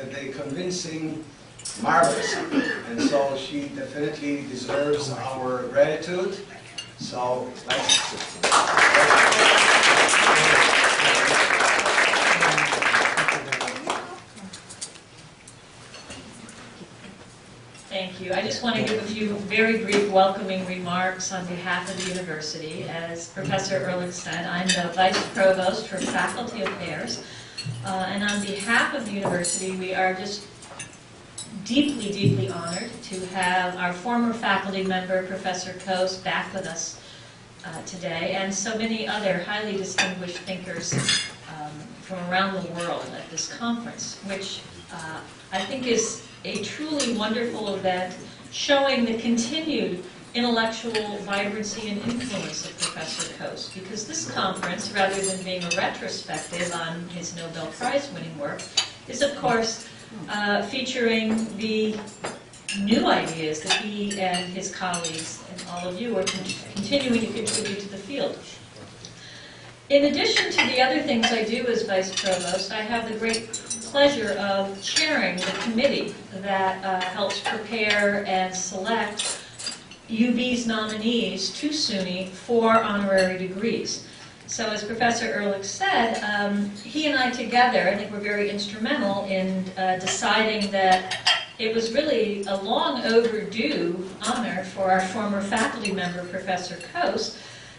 the convincing marvelous. And so she definitely deserves our gratitude. So Thank you. I just want to give a few very brief welcoming remarks on behalf of the university. As Professor Ehrlich said, I'm the Vice Provost for Faculty Affairs. And on behalf of the university, we are just deeply, deeply honored to have our former faculty member, Professor Coase, back with us today, and so many other highly distinguished thinkers from around the world at this conference, which I think is a truly wonderful event showing the continued intellectual vibrancy and influence of Professor Coase, because this conference, rather than being a retrospective on his Nobel Prize winning work, is of course featuring the new ideas that he and his colleagues and all of you are continuing to contribute to the field. In addition to the other things I do as Vice Provost, I have the great pleasure of chairing the committee that helps prepare and select UB's nominees to SUNY for honorary degrees. So as Professor Ehrlich said, he and I together, I think, were very instrumental in deciding that it was really a long overdue honor for our former faculty member, Professor Coase.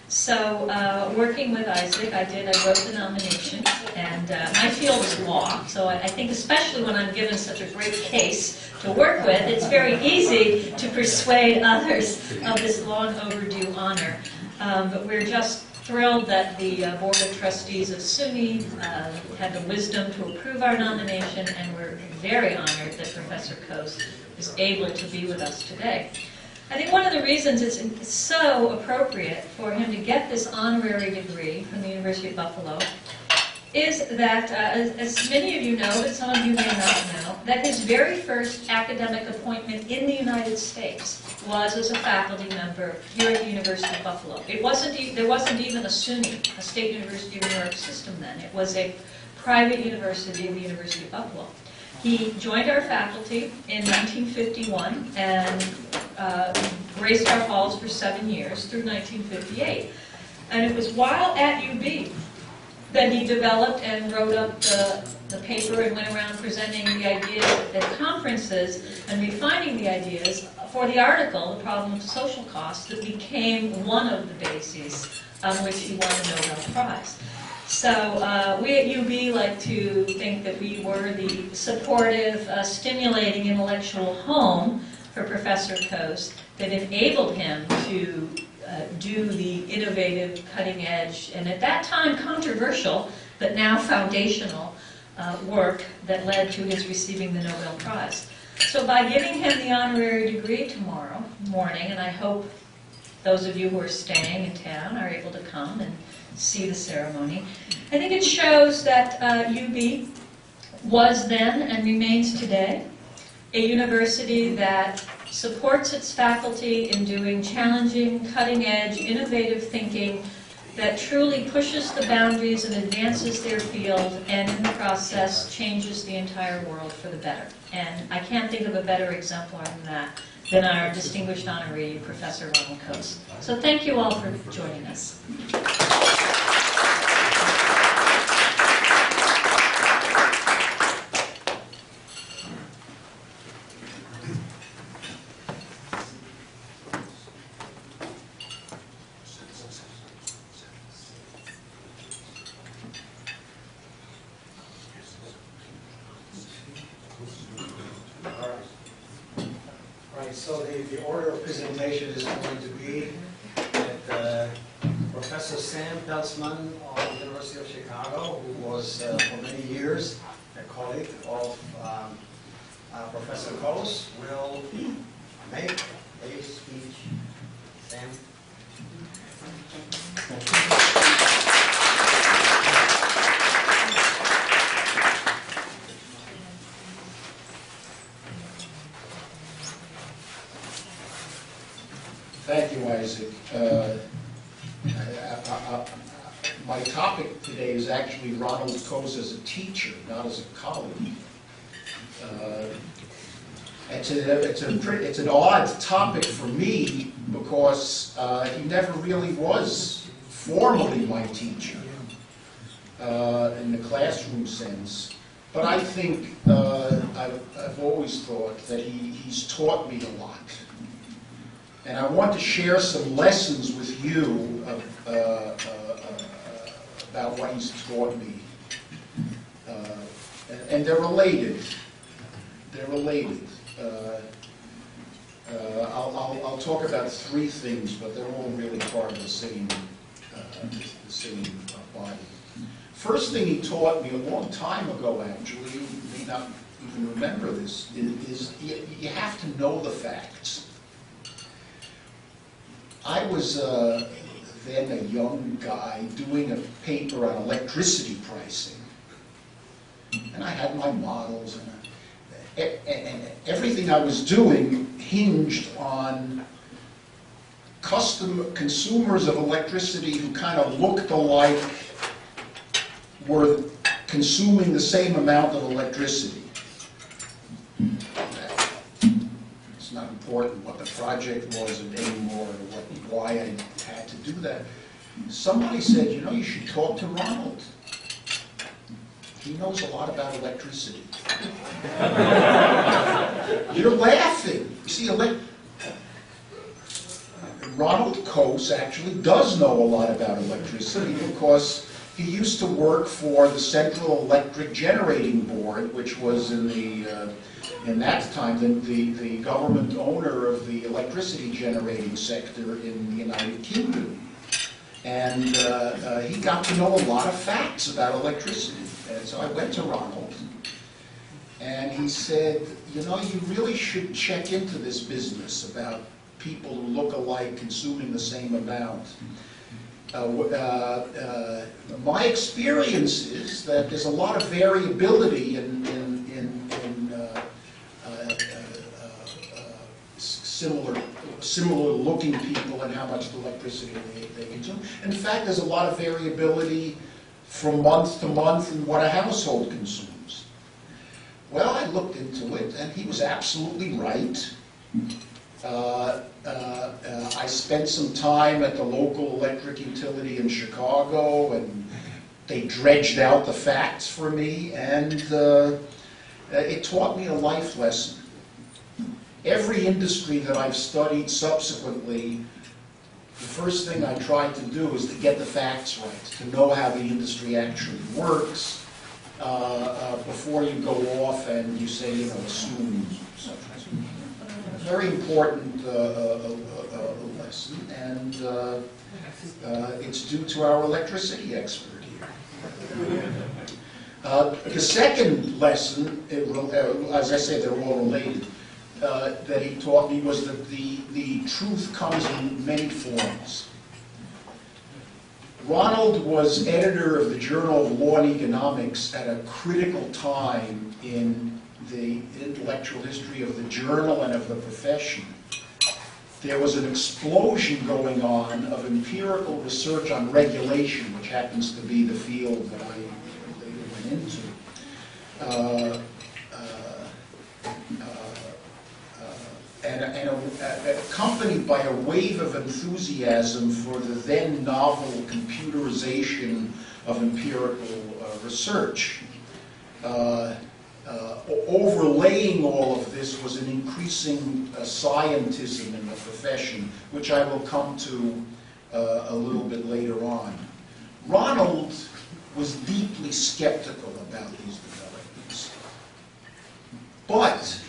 So working with Isaac, I wrote the nomination, and my field is law, so I think especially when I'm given such a great case to work with, it's very easy to persuade others of this long overdue honor. But we're just thrilled that the Board of Trustees of SUNY had the wisdom to approve our nomination, and we're very honored that Professor Coase is able to be with us today. I think one of the reasons it's so appropriate for him to get this honorary degree from the University of Buffalo is that, as many of you know, but some of you may not know, that his very first academic appointment in the United States was as a faculty member here at the University of Buffalo. There wasn't even a SUNY, a State University of New York system then. It was a private university, the University of Buffalo. He joined our faculty in 1951 and graced our halls for 7 years through 1958. And it was while at UB that he developed and wrote up the paper and went around presenting the ideas at conferences and refining the ideas for the article, The Problem of Social Cost, that became one of the bases on which he won the Nobel Prize. So we at UB like to think that we were the supportive, stimulating intellectual home for Professor Coase that enabled him to do the innovative, cutting-edge, and at that time controversial, but now foundational work that led to his receiving the Nobel Prize. So by giving him the honorary degree tomorrow morning, and I hope those of you who are staying in town are able to come and see the ceremony, I think it shows that UB was then and remains today a university that supports its faculty in doing challenging, cutting-edge, innovative thinking that truly pushes the boundaries and advances their field, and in the process changes the entire world for the better. And I can't think of a better exemplar than that than our distinguished honoree, Professor Ronald Coase. So thank you all for joining us. So the order of presentation is going to be that Professor Sam Peltzman of the University of Chicago, who was for many years a colleague of Professor Coase, will make a speech. Sam? Thank you, Isaac. My topic today is actually Ronald Coase as a teacher, not as a colleague. it's an odd topic for me because he never really was formally my teacher in the classroom sense. But I think I've always thought that he's taught me a lot. And I want to share some lessons with you about what he's taught me. And they're related. They're related. I'll talk about three things, but they're all really part of the same body. First thing he taught me a long time ago, actually, you may not even remember this, is you have to know the facts. I was then a young guy doing a paper on electricity pricing. And I had my models, and everything I was doing hinged on consumers of electricity who kind of looked alike, were consuming the same amount of electricity. It's not important what the project was anymore, or why I had to do that. Somebody said, you know, you should talk to Ronald. He knows a lot about electricity. You're laughing. You see, Ronald Coase actually does know a lot about electricity because he used to work for the Central Electric Generating Board, which was in that time the government owner of the electricity generating sector in the United Kingdom. And he got to know a lot of facts about electricity. And so I went to Ronald, and he said, you know, you really should check into this business about people who look alike consuming the same amount. My experience is that there's a lot of variability in similar looking people and how much electricity they consume. In fact, there's a lot of variability from month to month in what a household consumes. Well, I looked into it, and he was absolutely right. I spent some time at the local electric utility in Chicago, and they dredged out the facts for me, and it taught me a life lesson. Every industry that I've studied subsequently, the first thing I tried to do is to get the facts right, to know how the industry actually works, before you go off and you say, you know, assume such. Very important lesson, and it's due to our electricity expert here. The second lesson, as I say, they're all related, that he taught me was that the truth comes in many forms. Ronald was editor of the Journal of Law and Economics at a critical time in the intellectual history of the journal and of the profession. There was an explosion going on of empirical research on regulation, which happens to be the field that I later went into. Accompanied by a wave of enthusiasm for the then novel computerization of empirical research. Overlaying all of this was an increasing scientism in the profession, which I will come to a little bit later on. Ronald was deeply skeptical about these developments, but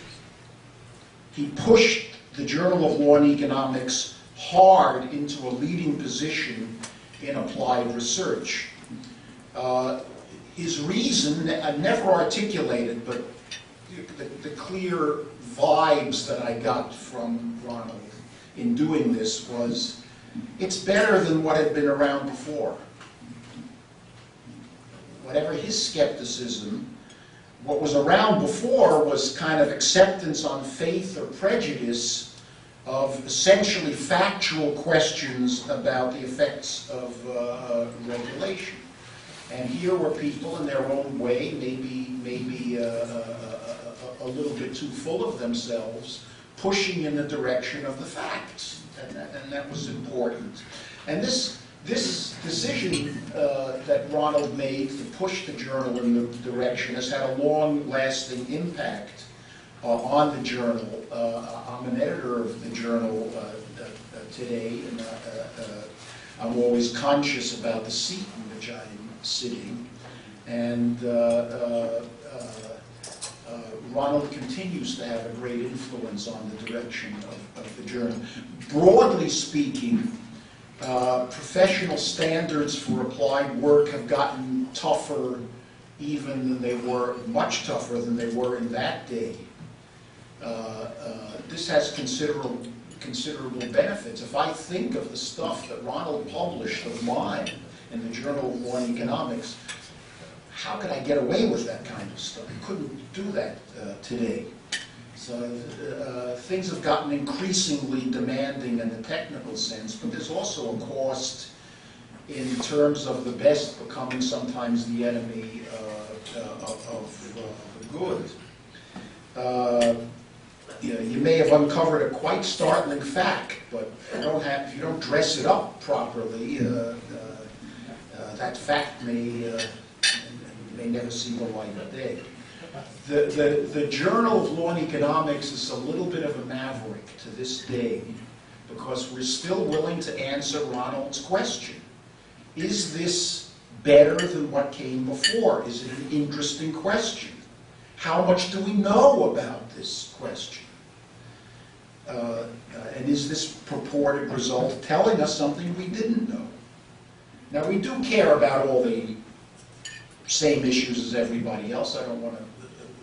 he pushed the Journal of Law and Economics hard into a leading position in applied research. His reason, I never articulated, but the clear vibes that I got from Ronald in doing this was, it's better than what had been around before. Whatever his skepticism, what was around before was kind of acceptance on faith or prejudice of essentially factual questions about the effects of regulation. And here were people in their own way, maybe a little bit too full of themselves, pushing in the direction of the facts, and that was important. And this decision that Ronald made to push the journal in the direction has had a long-lasting impact on the journal. I'm an editor of the journal today, and I'm always conscious about the seat in which I'm sitting. And Ronald continues to have a great influence on the direction of the journal. Broadly speaking, professional standards for applied work have gotten tougher even than they were, much tougher than they were in that day. This has considerable benefits. If I think of the stuff that Ronald published of mine in the Journal of Law and Economics, how could I get away with that kind of stuff? I couldn't do that today. So things have gotten increasingly demanding in the technical sense, but there's also a cost in terms of the best becoming sometimes the enemy of the good. You may have uncovered a quite startling fact, but if you don't dress it up properly, that fact may never see the light of day. The Journal of Law and Economics is a little bit of a maverick to this day because we're still willing to answer Ronald's question. Is this better than what came before? Is it an interesting question? How much do we know about this question? And is this purported result telling us something we didn't know? Now, we do care about all the same issues as everybody else. I don't want to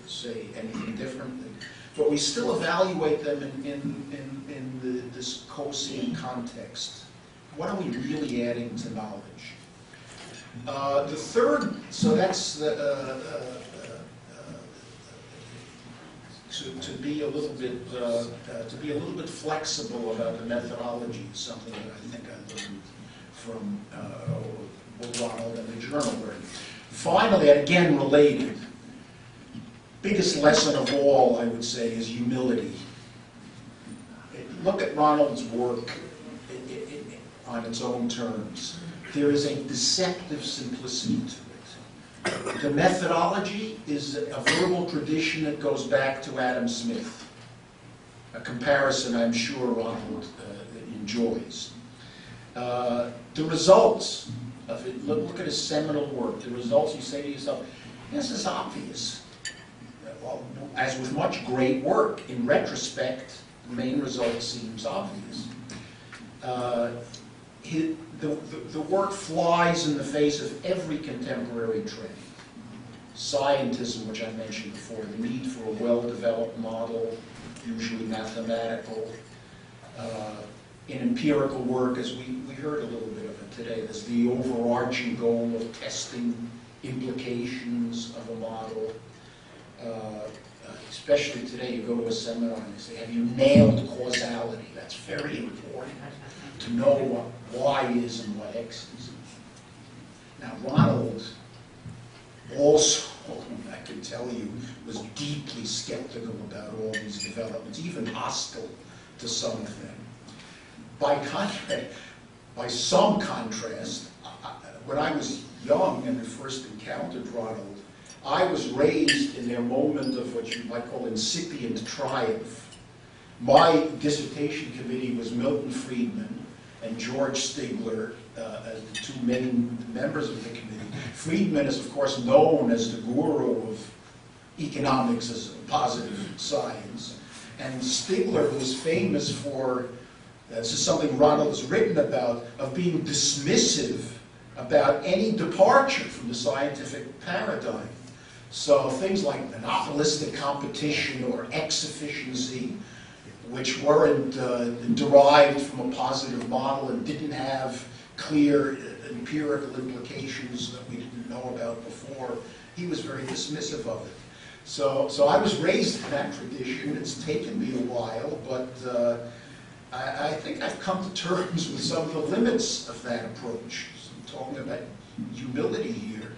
say anything different, but we still evaluate them in this Coasean context. What are we really adding to knowledge? The third, so that's the to be a little bit flexible about the methodology is something that I think I learned from Ronald and the journal learned. Finally, and again related, biggest lesson of all, I would say, is humility. Look at Ronald's work on its own terms. There is a deceptive simplicity to it. The methodology is a verbal tradition that goes back to Adam Smith, a comparison I'm sure Ronald enjoys. The results of it, look at his seminal work. The results, you say to yourself, this is obvious. Well, as with much great work, in retrospect, the main result seems obvious. The work flies in the face of every contemporary trend. Scientism, which I mentioned before, the need for a well-developed model, usually mathematical. In empirical work, as we heard a little bit of it today, there's the overarching goal of testing implications of a model. Especially today, you go to a seminar and they say, have you nailed causality? That's very important to know what Y is and what X is. Now, Ronald also, I can tell you, was deeply skeptical about all these developments, even hostile to some of them. By some contrast, when I was young and first encountered Ronald, I was raised in their moment of what you might call incipient triumph. My dissertation committee was Milton Friedman and George Stigler as the two main members of the committee. Friedman is, of course, known as the guru of economics as a positive science. And Stigler was famous for, this is something Ronald has written about, of being dismissive about any departure from the scientific paradigm. So things like monopolistic competition or X-efficiency, which weren't derived from a positive model and didn't have clear empirical implications that we didn't know about before, he was very dismissive of it. So I was raised in that tradition. It's taken me a while, but I think I've come to terms with some of the limits of that approach. So I'm talking about humility here.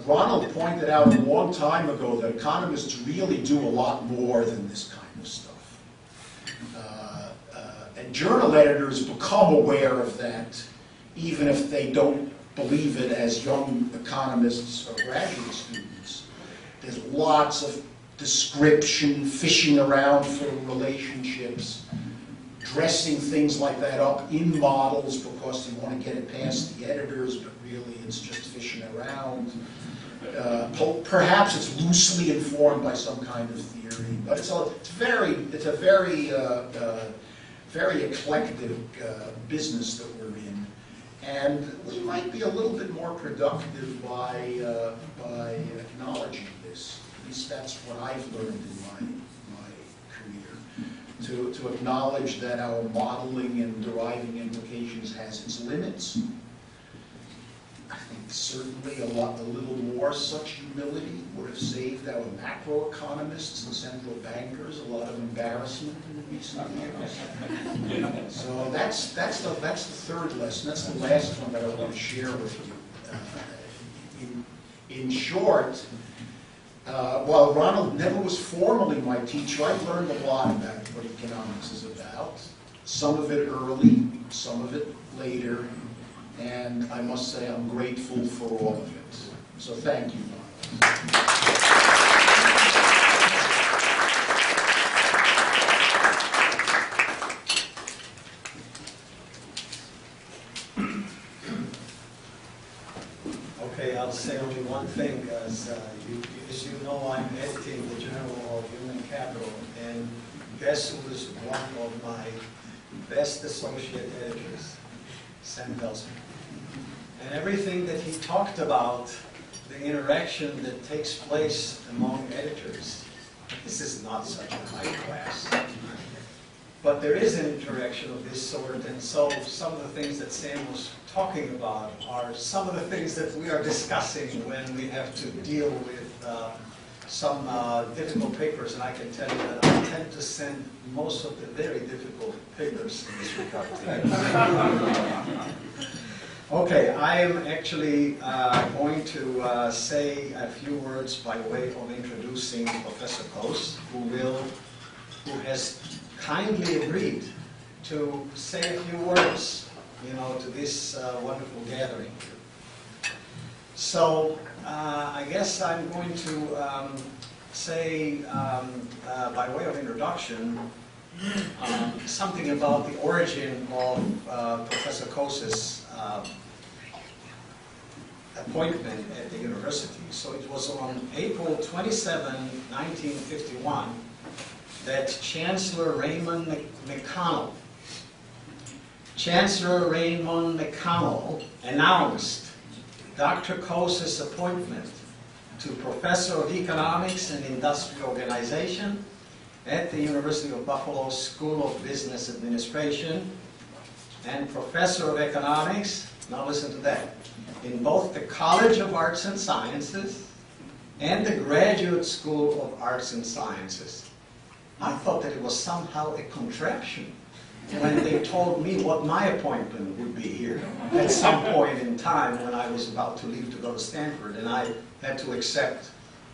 Ronald pointed out a long time ago that economists really do a lot more than this kind of stuff. And journal editors become aware of that, even if they don't believe it as young economists or graduate students. There's lots of description, fishing around for relationships, dressing things like that up in models because they want to get it past the editors, but really it's just fishing around. Perhaps it's loosely informed by some kind of theory, but it's a very eclectic business that we're in, and we might be a little bit more productive by acknowledging this. At least that's what I've learned in my career. To acknowledge that our modeling and deriving implications has its limits. I think certainly a little more such humility would have saved our macroeconomists and central bankers a lot of embarrassment in recent years. So that's the third lesson. That's the last one that I want to share with you. In short, while Ronald never was formally my teacher, I learned a lot about what economics is about. Some of it early, some of it later. And I must say I'm grateful for all of it. So thank you, Ronald. Okay, I'll say only one thing. As you know, I'm editing the Journal of Human Capital, and guess who is one of my best associate editors? Sam Pelsman. And everything that he talked about, the interaction that takes place among editors, this is not such a high class. But there is an interaction of this sort, and so some of the things that Sam was talking about are some of the things that we are discussing when we have to deal with some difficult papers, and I can tell you that I tend to send most of the very difficult papers in this regard. Okay, I am actually going to say a few words by way of introducing Professor Coase, who has kindly agreed to say a few words, to this wonderful gathering. So I guess I'm going to say, by way of introduction, something about the origin of Professor Coase's appointment at the university. So it was on April 27, 1951, that Chancellor Raymond McConnell announced Dr. Coase's appointment to Professor of Economics and Industrial Organization at the University of Buffalo School of Business Administration and Professor of Economics, now listen to that, in both the College of Arts and Sciences and the Graduate School of Arts and Sciences. I thought that it was somehow a contraption when they told me what my appointment would be here at some point in time when I was about to leave to go to Stanford, and I had to accept,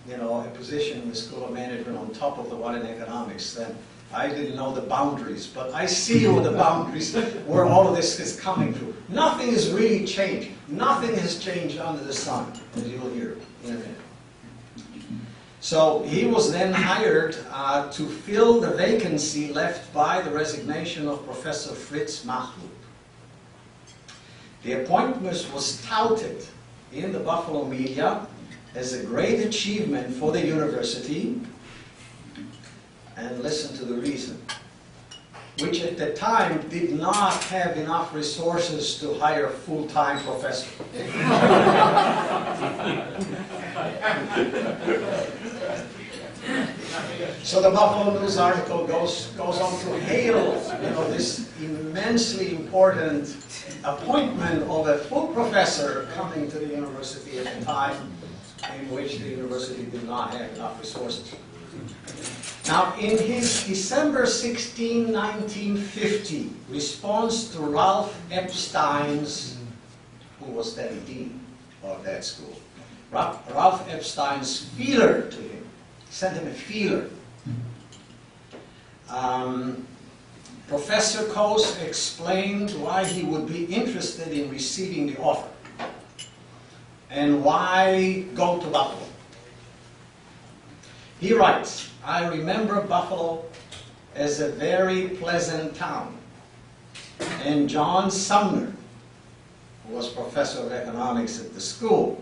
a position in the School of Management on top of the one in economics. Then I didn't know the boundaries, but I see where the boundaries, where all of this is coming to. Nothing has really changed. Nothing has changed under the sun, as you'll hear in a minute. So he was then hired to fill the vacancy left by the resignation of Professor Fritz Machlup. The appointment was touted in the Buffalo media as a great achievement for the university, and listen to the reason, which at the time did not have enough resources to hire a full-time professor. So the Buffalo News article goes on to hail, this immensely important appointment of a full professor coming to the university at a time in which the university did not have enough resources. Now, in his December 16, 1950 response to Ralph Epstein's, who was then dean of that school, Ralph Epstein's feeler to him. Sent him a feeler. Professor Coase explained why he would be interested in receiving the offer and why go to Buffalo. He writes, "I remember Buffalo as a very pleasant town, and John Sumner, who was professor of economics at the school,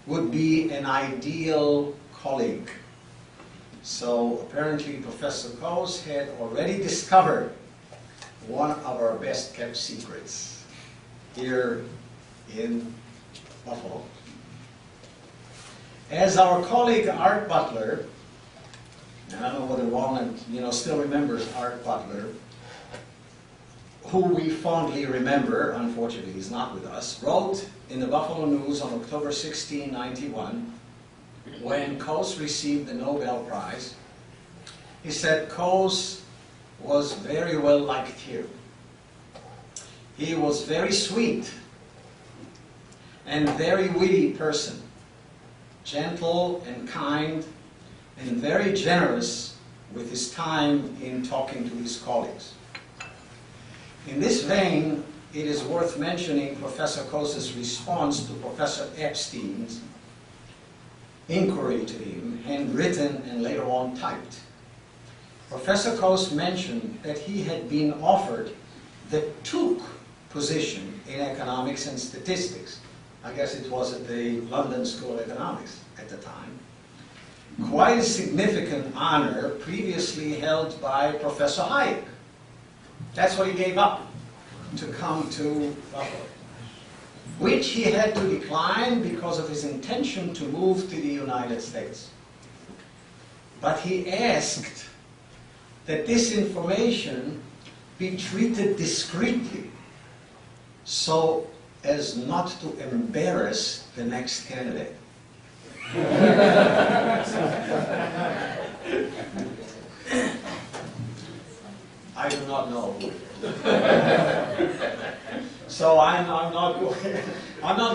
would be an ideal colleague." So apparently Professor Coase had already discovered one of our best kept secrets here in Buffalo. As our colleague Art Butler, and I don't know whether Walnut still remembers Art Butler, who we fondly remember, unfortunately he's not with us, wrote in the Buffalo News on October 16, 1991, when Coase received the Nobel Prize, he said Coase was very well liked here. He was very sweet and very witty person, gentle and kind, and very generous with his time in talking to his colleagues. In this vein, it is worth mentioning Professor Coase's response to Professor Epstein's inquiry to him, handwritten and later on typed. Professor Coase mentioned that he had been offered the Tuke position in economics and statistics. I guess it was at the London School of Economics at the time. Quite a significant honor previously held by Professor Hayek. That's what he gave up to come to Buffalo, which he had to decline because of his intention to move to the United States. But he asked that this information be treated discreetly so as not to embarrass the next candidate. I do not know. So I'm not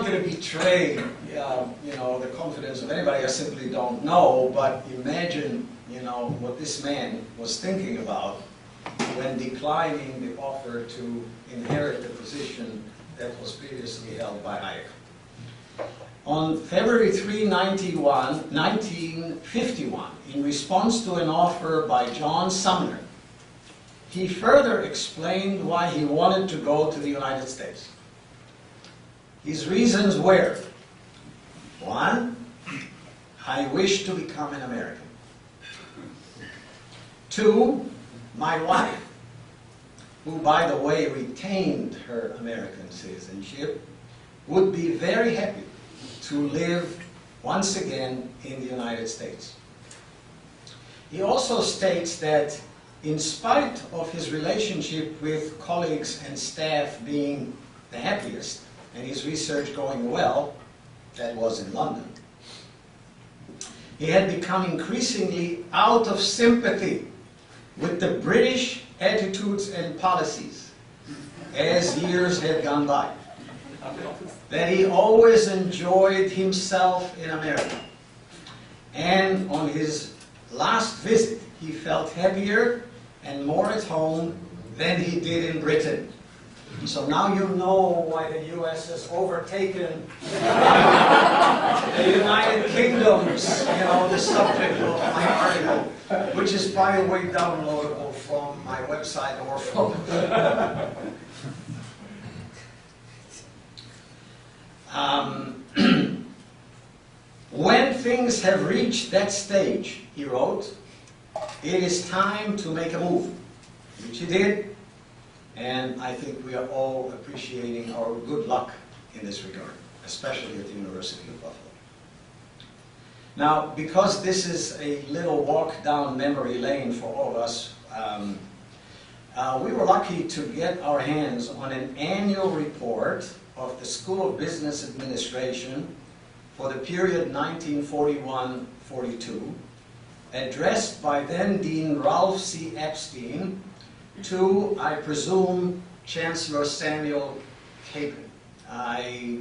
going to betray the confidence of anybody. I simply don't know. But imagine what this man was thinking about when declining the offer to inherit the position that was previously held by Hayek. On February 3, 1951, in response to an offer by John Sumner, he further explained why he wanted to go to the United States. His reasons were: 1, I wish to become an American. 2, my wife, who by the way retained her American citizenship, would be very happy to live once again in the United States. He also states that in spite of his relationship with colleagues and staff being the happiest, and his research going well, that was in London, he had become increasingly out of sympathy with the British attitudes and policies as years had gone by. That he always enjoyed himself in America. And on his last visit, he felt happier and more at home than he did in Britain. So now you know why the U.S. has overtaken the United Kingdom's, the subject of my article, which is, by the way, downloadable from my website or from... When things have reached that stage, he wrote, it is time to make a move, which he did, and I think we are all appreciating our good luck in this regard, especially at the University of Buffalo. Now, because this is a little walk down memory lane for all of us, we were lucky to get our hands on an annual report of the School of Business Administration for the period 1941-42, addressed by then Dean Ralph C. Epstein to, I presume, Chancellor Samuel Capon. I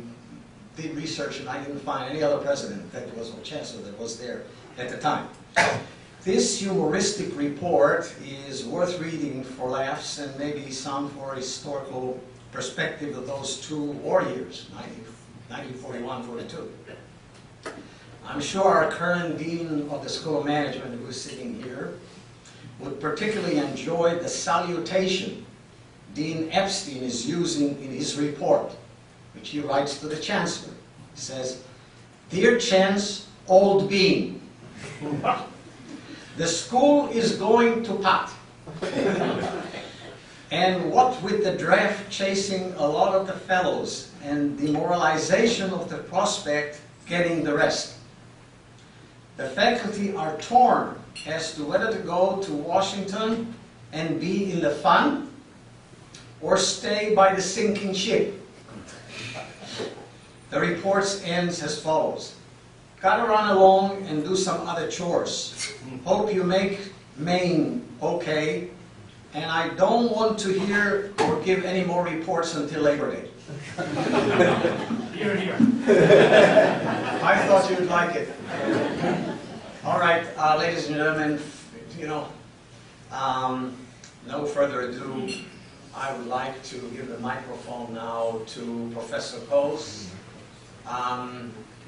did research and I didn't find any other president that was, or chancellor that was there at the time. This humoristic report is worth reading for laughs and maybe some for historical perspective of those 2 war years, 1941-42. I'm sure our current Dean of the School of Management, who is sitting here, would particularly enjoy the salutation Dean Epstein is using in his report, which he writes to the Chancellor. He says, "Dear Chance, old bean, the school is going to pot. And what with the draft chasing a lot of the fellows and demoralization of the prospect getting the rest, the faculty are torn as to whether to go to Washington and be in the fun or stay by the sinking ship." The report ends as follows. "Gotta run along and do some other chores. Hope you make Maine okay, and I don't want to hear or give any more reports until Labor Day." Here, here. I thought you'd like it. All right, ladies and gentlemen, no further ado, I would like to give the microphone now to Professor Coase.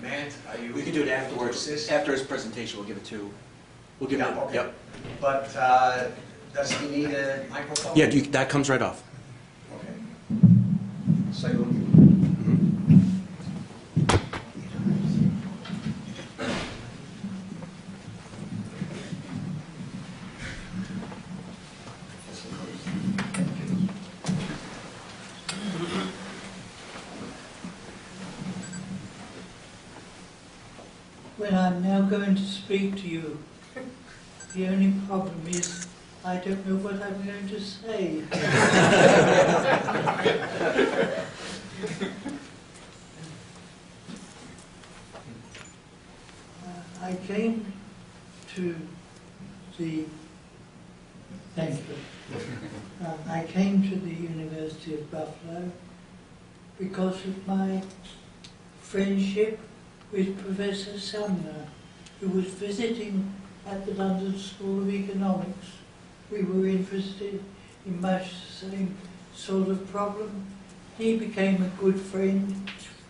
Matt, are you? We can do it afterwards. Assist? After his presentation, we'll give it to. We'll give Yeah, it. okay. Yep. But does he need a microphone? Yeah, that comes right off. Okay. So you. When I'm now going to speak to you, the only problem is I don't know what I'm going to say. I came to the, thank you. I came to the University of Buffalo because of my friendship with Professor Sumner, who was visiting at the London School of Economics. We were interested in much the same sort of problem. He became a good friend,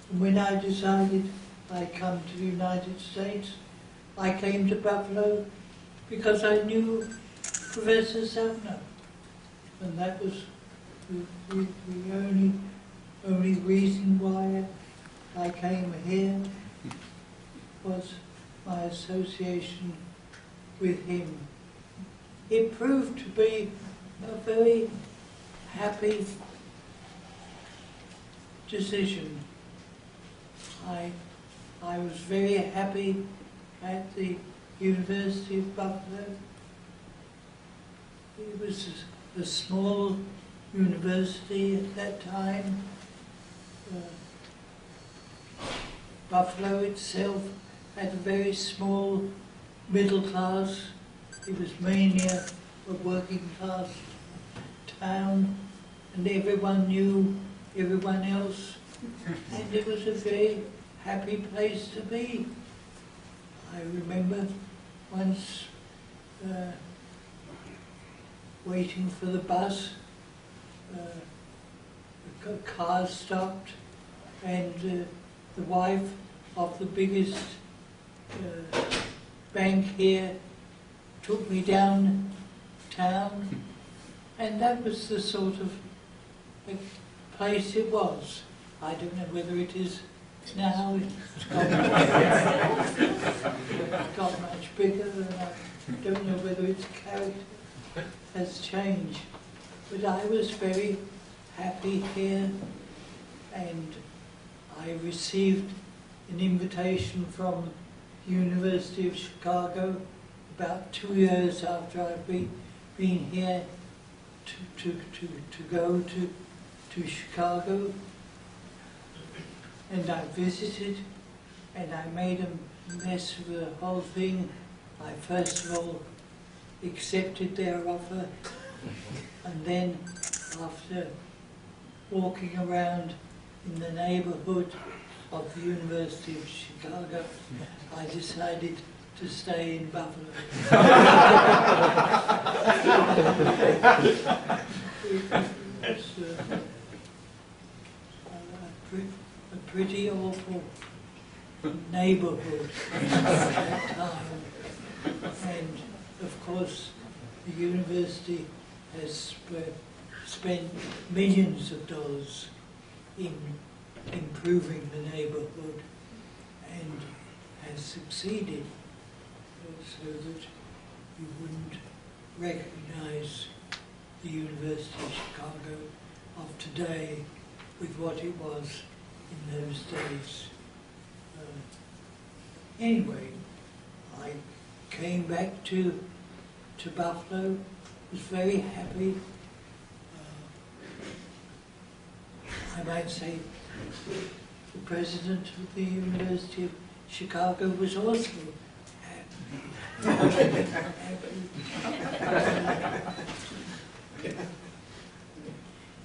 and when I decided I'd come to the United States, I came to Buffalo because I knew Professor Sumner, and that was the only reason why I came here, was my association with him. It proved to be a very happy decision. I was very happy at the University of Buffalo. It was a small university at that time. Buffalo itself had a very small middle class. It was mainly a working class town, and everyone knew everyone else, and it was a very happy place to be. I remember once waiting for the bus, the car stopped, and the wife of the biggest bank here took me downtown, and that was the sort of place it was. I don't know whether it is now. It's got much bigger, and I don't know whether its character has changed. But I was very happy here, and I received an invitation from the University of Chicago about 2 years after I'd been here to go to Chicago, and I visited, and I made a mess of the whole thing. I first of all accepted their offer, and then after walking around in the neighborhood of the University of Chicago, I decided to stay in Buffalo. It's a pretty awful neighborhood at that time. And of course, the university has spent millions of dollars in improving the neighborhood and has succeeded so that you wouldn't recognize the University of Chicago of today with what it was in those days. Anyway, I came back to Buffalo, was very happy. I might say the president of the University of Chicago was also happy.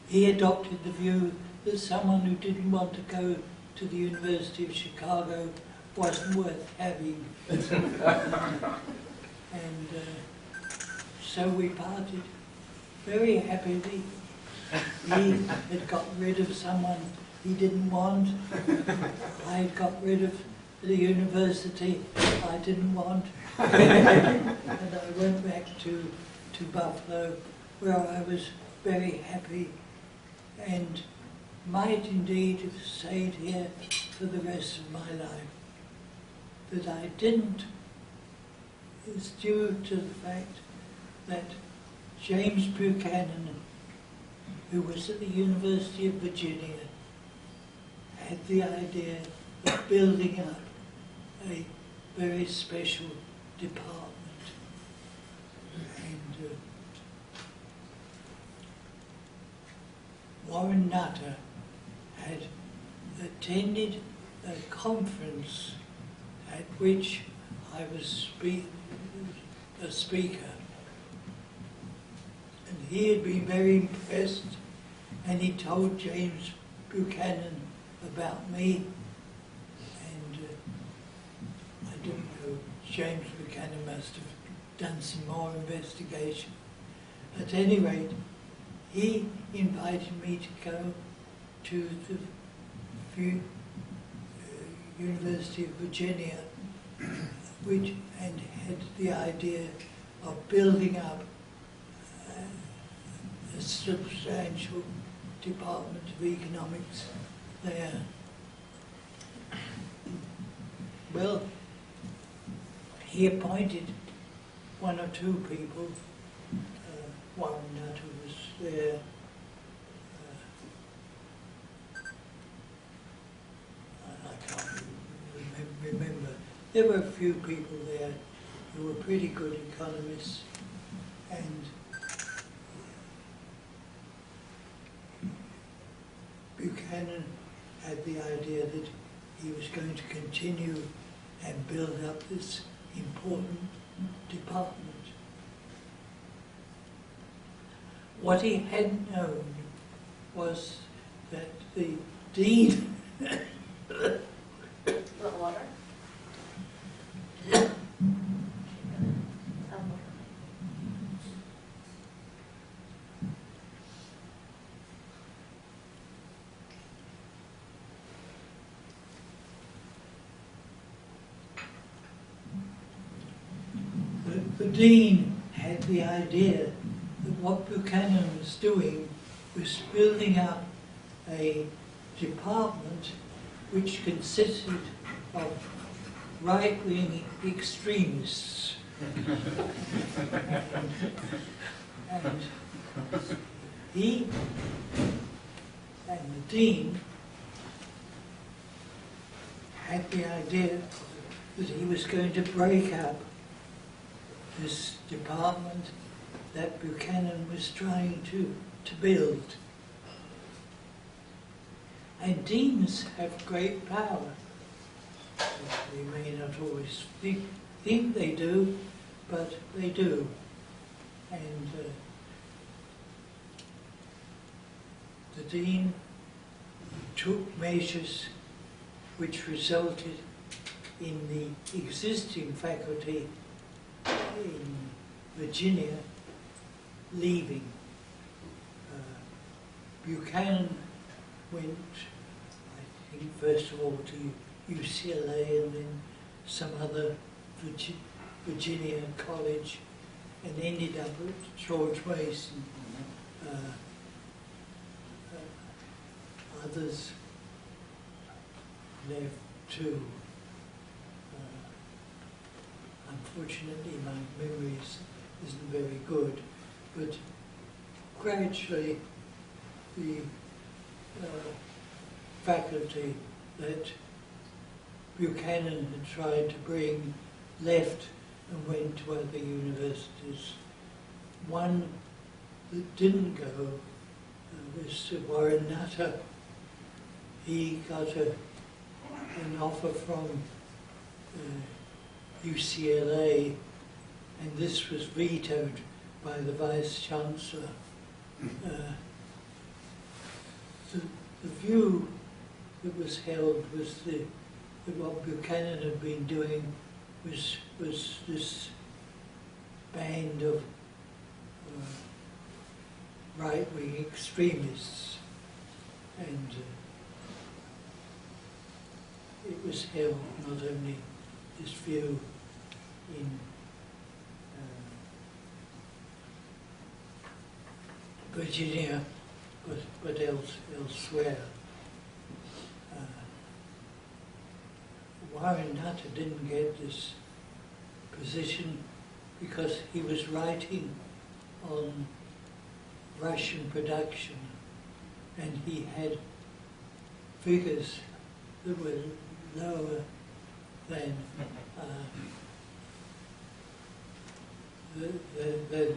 He adopted the view that someone who didn't want to go to the University of Chicago wasn't worth having. And so we parted very happily. He had got rid of someone he didn't want. I had got rid of the university I didn't want. And I went back to Buffalo, where I was very happy and might indeed have stayed here for the rest of my life. But I didn't is due to the fact that James Buchanan, who was at the University of Virginia, had the idea of building up a very special department. And Warren Nutter had attended a conference at which I was a speaker. And he had been very impressed, and he told James Buchanan about me. And I don't know, James Buchanan must have done some more investigation. At any rate, he invited me to go to the University of Virginia, and had the idea of building up a substantial department of economics there. Well, he appointed one or two people. Warren Nutter was there. I can't remember. There were a few people there who were pretty good economists, and Buchanan had the idea that he was going to continue and build up this important department. What he hadn't known was that the dean Water? The dean had the idea that what Buchanan was doing was building up a department which consisted of right-wing extremists. And he and the dean had the idea that he was going to break up this department that Buchanan was trying to build. And deans have great power. They may not always think they do, but they do. And the dean took measures which resulted in the existing faculty in Virginia leaving. Buchanan went, I think, first of all to UCLA and then some other Virginia college, and ended up at George Mason. Others left too. Unfortunately, my memory isn't very good, but gradually the faculty that Buchanan had tried to bring left and went to other universities. One that didn't go was Warren Nutter. He got an offer from UCLA, and this was vetoed by the Vice Chancellor. The view that was held was that what Buchanan had been doing was this band of right-wing extremists, and it was held not only this view in Virginia, but elsewhere. Warren Nutter didn't get this position because he was writing on Russian production, and he had figures that were lower than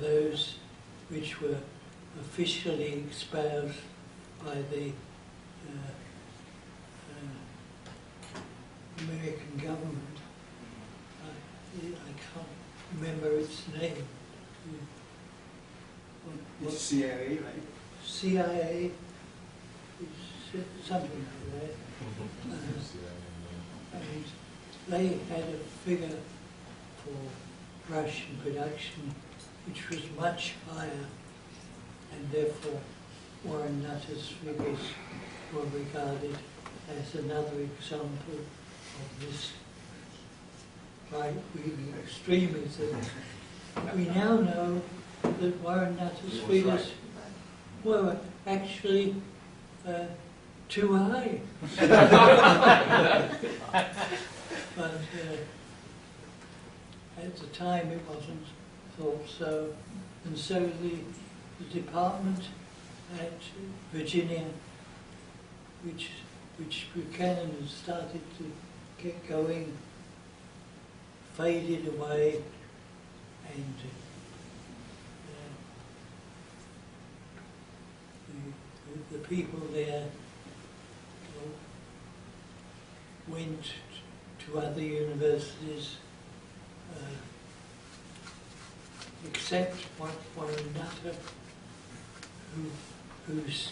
those which were officially espoused by the American government. I can't remember its name. It's CIA, right? CIA, something like that. And they had a figure for Russian production which was much higher, and therefore Warren Nutter's figures were regarded as another example of this right-wing extremism. We now know that Warren Nutter's figures were actually too high. But at the time it wasn't thought so. And so the department at Virginia, which Buchanan had started to get going, faded away, and the people there went to other universities, except Warren Nutter, whose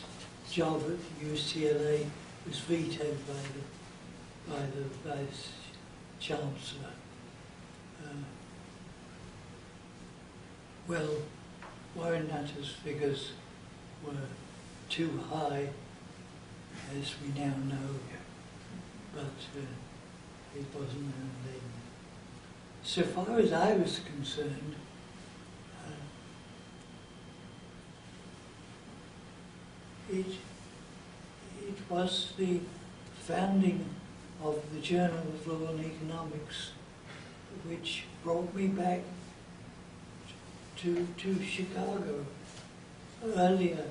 job at UCLA was vetoed by the Vice Chancellor. Well, Warren Nutter's figures were too high, as we now know, but it wasn't known then. So far as I was concerned, it was the founding of the Journal of Law and Economics which brought me back to Chicago. Earlier,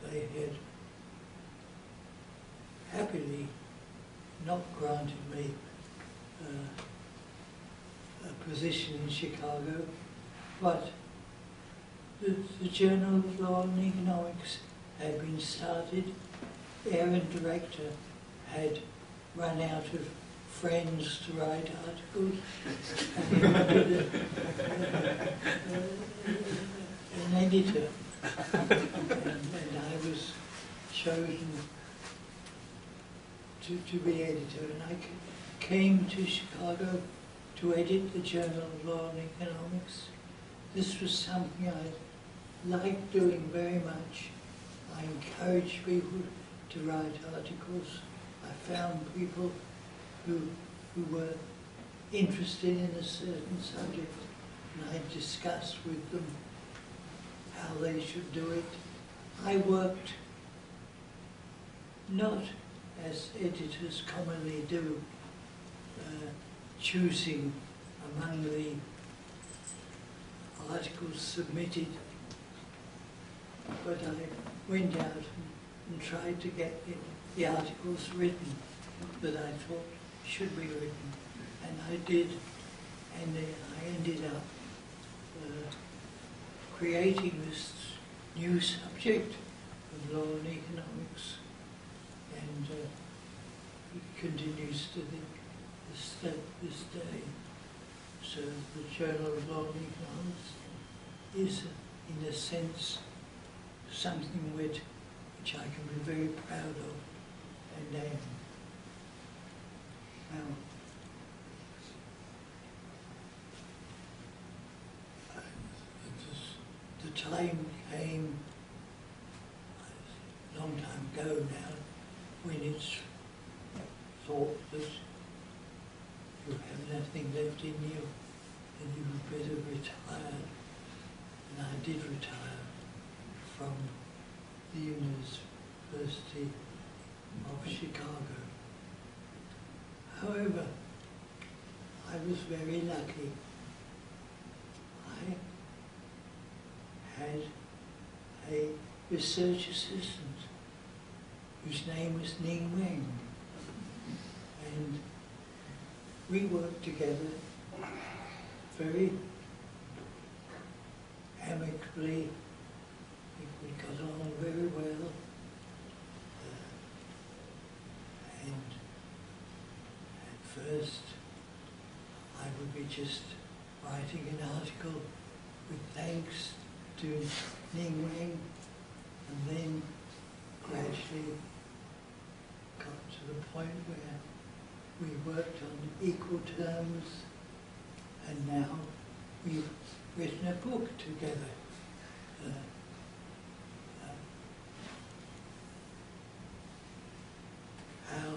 they had happily not granted me a position in Chicago, but the Journal of Law and Economics had been started. The errand director had run out of friends to write articles. And he wanted an editor. And I was chosen to be editor. And I came to Chicago to edit the Journal of Law and Economics. This was something I liked doing very much. I encouraged people to write articles. I found people who were interested in a certain subject, and I discussed with them how they should do it. I worked not as editors commonly do, choosing among the articles submitted, but I went out and tried to get the articles written that I thought should be written, and I did, and I ended up creating this new subject of law and economics, and it continues to this day. So the Journal of Law and Economics is, in a sense, something which I can be very proud of and am. Now, the time came a long time ago now when it's thought that you have nothing left in you and you had better retire. And I did retire from the University of Chicago. However, I was very lucky. I had a research assistant whose name was Ning Wang, and we worked together very amicably. We got on very well, and at first I would be just writing an article with thanks to Ning Wang, and then gradually got to the point where we worked on equal terms, and now we've written a book together. How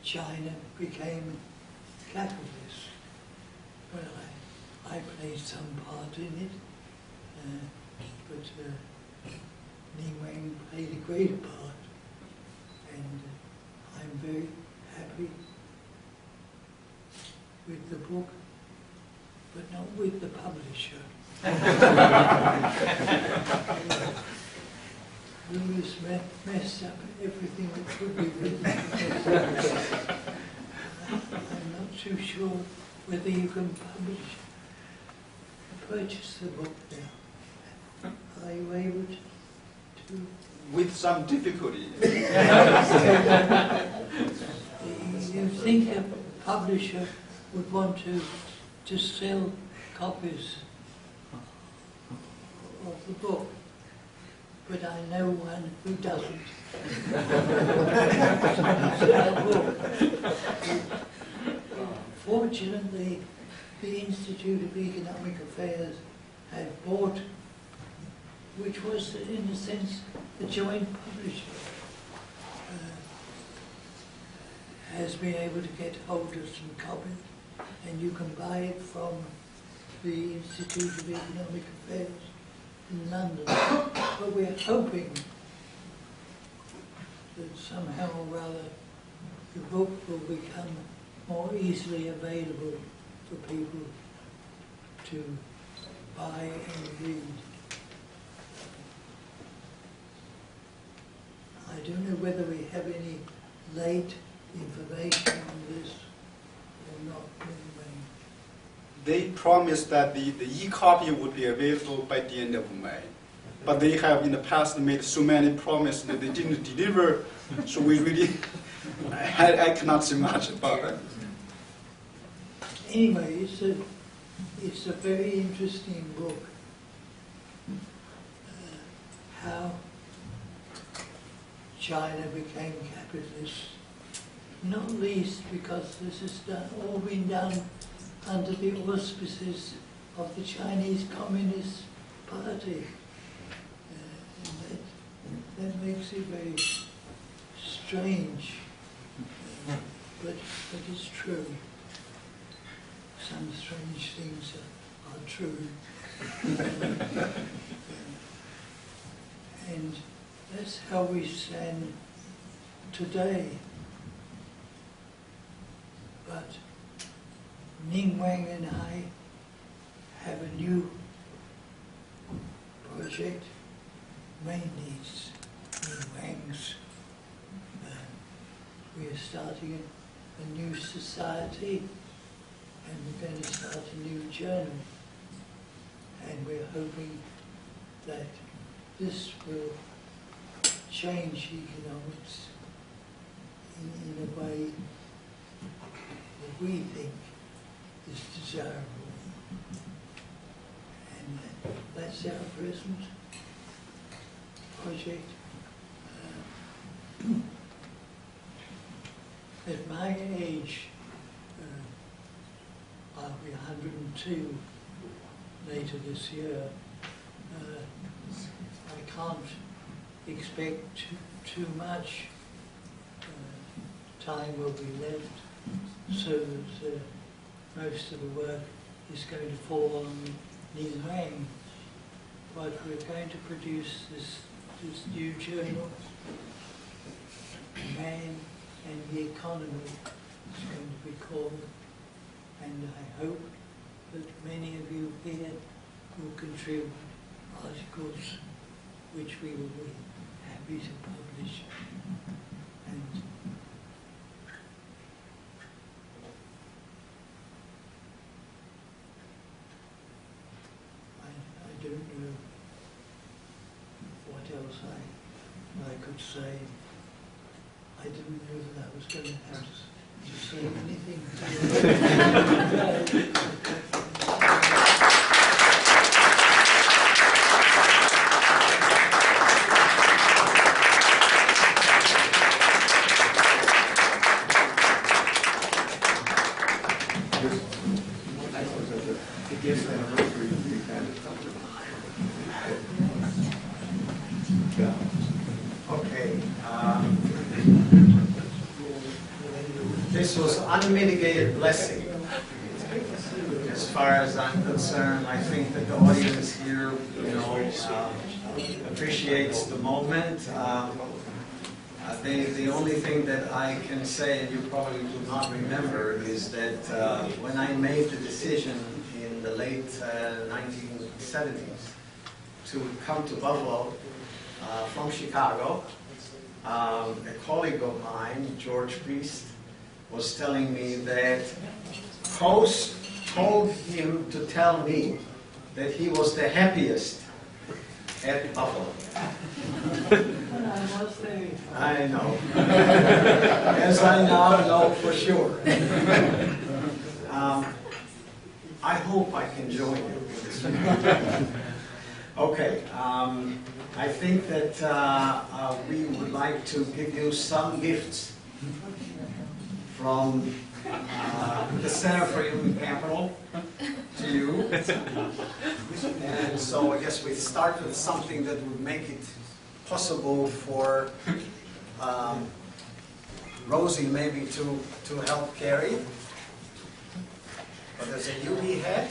China became capitalist. Well, I played some part in it, but Ning Wang played a great part, and I'm very happy with the book, but not with the publisher. Lewis messed up everything that could be written. I'm not too sure whether you can purchase the book now. Are you able to? With some difficulty. You think a publisher would want to sell copies of the book, but I know one who doesn't. Fortunately, the Institute of Economic Affairs had bought, which was in a sense the joint publisher, has been able to get hold of some copies, and you can buy it from the Institute of Economic Affairs in London. But we're hoping that somehow or other the book will become more easily available for people to buy and read. I don't know whether we have any late information on this or not. Anyway. They promised that the e-copy would be available by the end of May. But they have in the past made so many promises that they didn't deliver, so we really I cannot say much about it. Anyway, it's a very interesting book. How China became capitalist, not least because this has all been done under the auspices of the Chinese Communist Party. And that makes it very strange, but it's true. Some strange things are true. And that's how we stand today. But Ning Wang and I have a new project, mainly it's Ning Wang's. We are starting a new society, and we're going to start a new journal. And we're hoping that this will change economics in a way that we think is desirable. And that's our present project. At my age, I'll be 102 later this year. I can't expect too much. Time will be left so that most of the work is going to fall on Ning Wang. But we're going to produce this new journal, Man and the Economy, it's going to be called. And I hope that many of you here will contribute articles which we will be happy to publish. And I don't know what else I could say. I didn't know that I was going to have to say anything. Okay. This was unmitigated blessing. As far as I'm concerned, I think that the audience here, appreciates the moment. The only thing that I can say, and you probably do not remember, is that when I made the decision in the late 1970s to come to Buffalo from Chicago, a colleague of mine, George Priest, was telling me that Coase told him to tell me that he was the happiest at Buffalo. I know. As I now know for sure. I hope I can join you in this meeting. Okay. I think that we would like to give you some gifts from the Center for Human Capital to you. And so I guess we start with something that would make it possible for Rosie maybe to help carry. But there's a UV hat.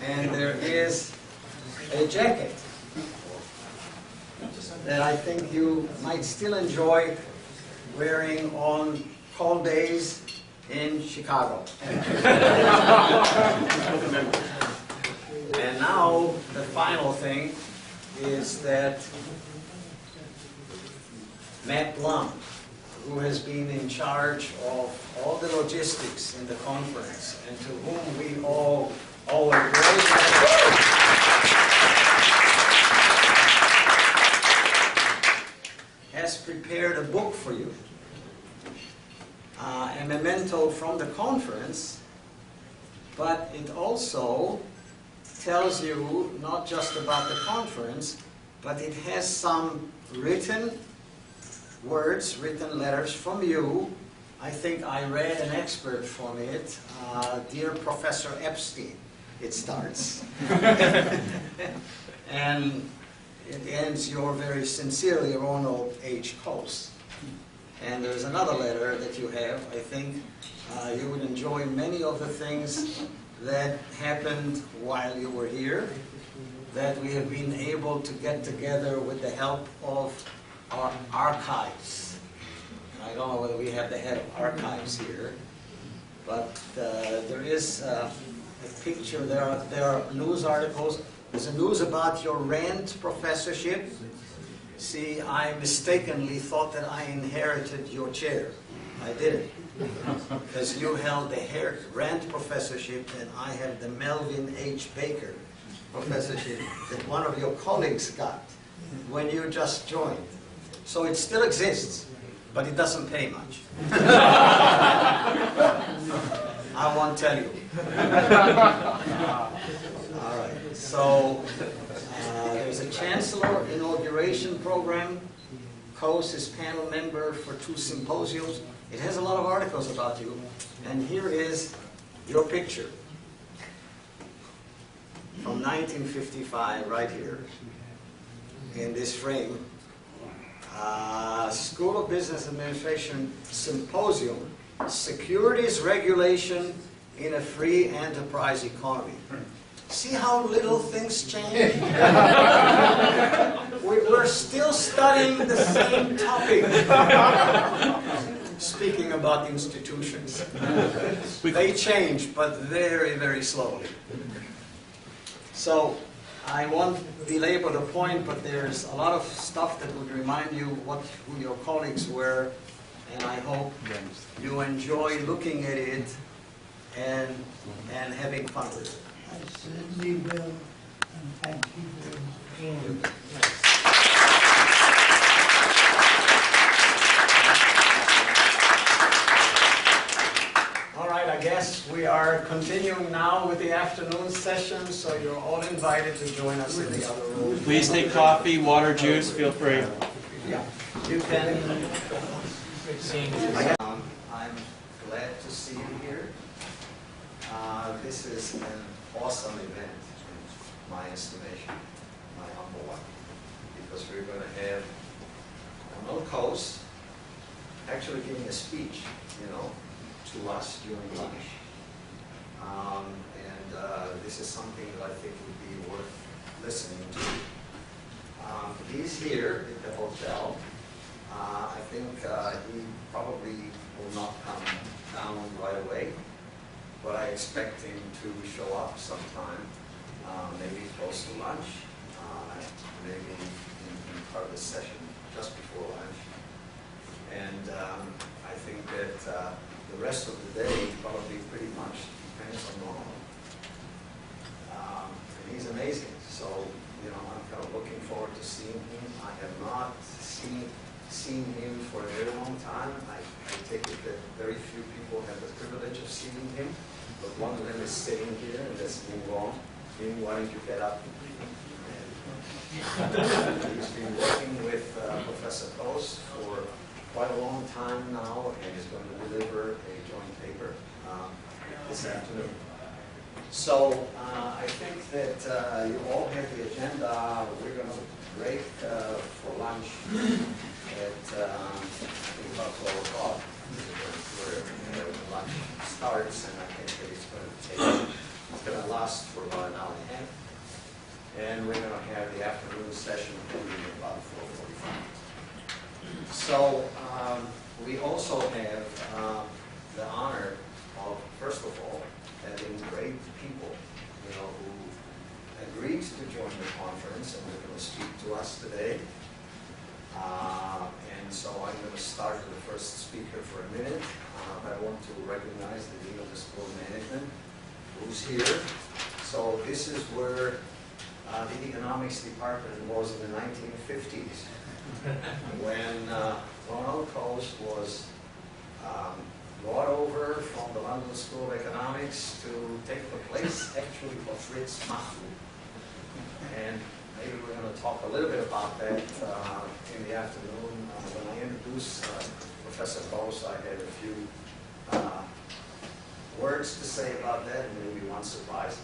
And there is a jacket that I think you might still enjoy wearing on cold days in Chicago. And now the final thing is that Matt Blum, who has been in charge of all the logistics in the conference and to whom we all owe a great memento from the conference, but it also tells you not just about the conference, but it has some written words, written letters from you. I think I read an excerpt from it. Dear Professor Epstein, it starts. And it ends, "Your very sincerely, Ronald H. Coase." And there's another letter that you have. I think you would enjoy many of the things that happened while you were here, that we have been able to get together with the help of our archives. I don't know whether we have the head of archives here, but there is a picture, there are news articles. There's a news about your Rand professorship. See, I mistakenly thought that I inherited your chair. I didn't. Because you held the Rand professorship and I have the Melvin H. Baker professorship that one of your colleagues got when you just joined. So it still exists, but it doesn't pay much. I won't tell you. All right, so there's a Chancellor Inauguration Program. Coase is panel member for 2 symposiums. It has a lot of articles about you. And here is your picture from 1955, right here, in this frame. School of Business Administration Symposium, Securities Regulation in a Free Enterprise Economy. See how little things change? We're still studying the same topic. Speaking about institutions. They change, but very, very slowly. So, I won't belabor the point, but there's a lot of stuff that would remind you who your colleagues were, and I hope you enjoy looking at it and having fun with it. I certainly will, and thank you very much. All right, I guess we are continuing now with the afternoon session, so you're all invited to join us in the other room. Please take coffee, water, juice, feel free. Yeah, you can. I'm glad to see you here. This is an awesome event, in my estimation, my humble one, because we're going to have Ronald Coase actually giving a speech, to us during lunch. This is something that I think would be worth listening to. He's here at the hotel. I think he probably will not come down right away, but I expect him to show up sometime, maybe close to lunch, maybe in part of the session just before lunch. And I think that the rest of the day probably pretty much depends on Ronald. And he's amazing, so I'm kind of looking forward to seeing him. I have not seen him for a very long time. I take it that very few people have the privilege of seeing him, but one of them is sitting here, and that's Ming Wong. Ming, why don't you get up? He's been working with Professor Coase for quite a long time now, and is going to deliver a joint paper this afternoon. So I think that you all have the agenda. We're going to break for lunch at I think about 12 o'clock, where lunch starts, and I think that it's going to last for about an hour and a half. And we're going to have the afternoon session ending at about 4:45. So we also have the honor of, first of all, having great people, who agreed to join the conference and they're going to speak to us today. And so I'm going to start with the first speaker for a minute. I want to recognize the Dean of the School of Management, who's here. So this is where the economics department was in the 1950s, when Ronald Coase was brought over from the London School of Economics to take the place actually of Fritz Mahmoud. And maybe we're going to talk a little bit about that in the afternoon. When I introduced Professor Coase, I had a few words to say about that, and maybe one surprise.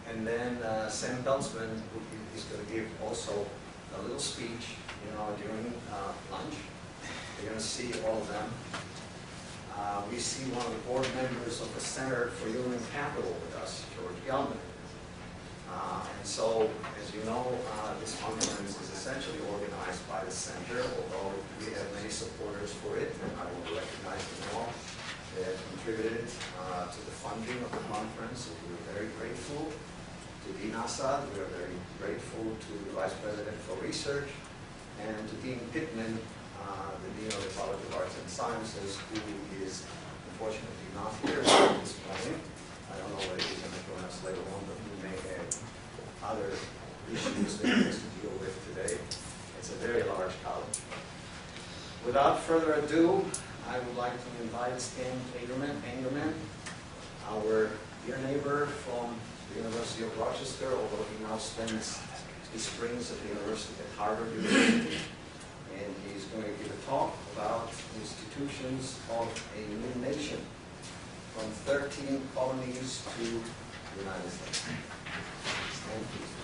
And then Sam Peltzman is going to give also a little speech, during lunch. You're going to see all of them. We see one of the board members of the Center for Human Capital with us, George Gelman. And so, as you know, this conference is essentially organized by the Center, although we have many supporters for it, and I want to recognize them all. They have contributed to the funding of the conference, and we're very grateful to Dean Assad. We are very grateful to the Vice President for Research, and to Dean Pittman, the Dean of the College of Arts and Sciences, who is unfortunately not here this morning. I don't know whether he's going to join us later on, but he may have other issues that he has to deal with today. It's a very large college. Without further ado, I would like to invite Stan Angerman, our dear neighbor from the University of Rochester, although he now spends his springs at the University at Harvard University. And he's going to give a talk about institutions of a new nation from 13 colonies to the United States. Thank you.